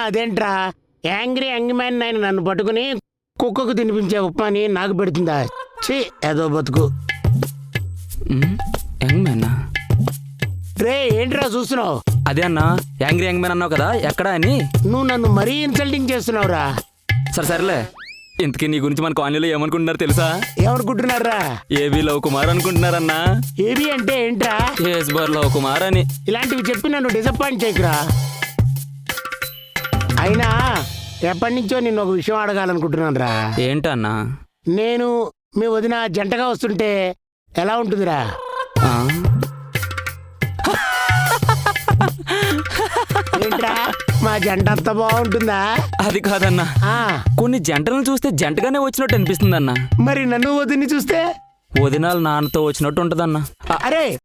అదేంట్రా angry young man ఆయన నన్ను పట్టుకుని కుక్కకు తినిపించే ఉప్మాని నాకు పెడుతుందా? ఛీ ఏదో బతుకు. యంగ్ మ్యాన్ రే ఏంట్రా చూస్తున్నావు? అదే అన్నా యాంగ్రీ యంగ్ మ్యాన్ అన్నావు కదా, ఎక్కడా అని. నువ్వు నన్ను మరీ ఇన్సల్టింగ్ చేస్తున్నావురా. సరేలే, ఇంతకీ నీ గురించి మన కాలనీలో ఏమనుకుంటున్నారు తెలుసా? ఏమనుకుంటున్నారా? ఏబీ లవ్ కుమార్ అనుకుంటున్నారన్నా. ఏబీ అంటే ఏంట్రా? ఏస్ బార్ లవ్ కుమార్ అని. ఇలాంటివి చెప్పి నన్ను డిసప్పాయింట్ చేయకురా. అయినా ఎప్పటి నుంచో నిన్ను ఒక విషయం అడగాలనుకుంటున్నాను రా. ఏంటన్నా? నేను మీ వదిన జంటగా వస్తుంటే ఎలా ఉంటుందిరా? ఏంట్రా మా జంట అంత బాగుంటుందా? అది కాదన్నా, కొన్ని జంటలను చూస్తే జంటగానే వచ్చినట్టు అనిపిస్తుంది అన్న. మరి నన్ను వదిని చూస్తే వదినాలు నాన్నతో వచ్చినట్టు ఉంటదన్నా. అరే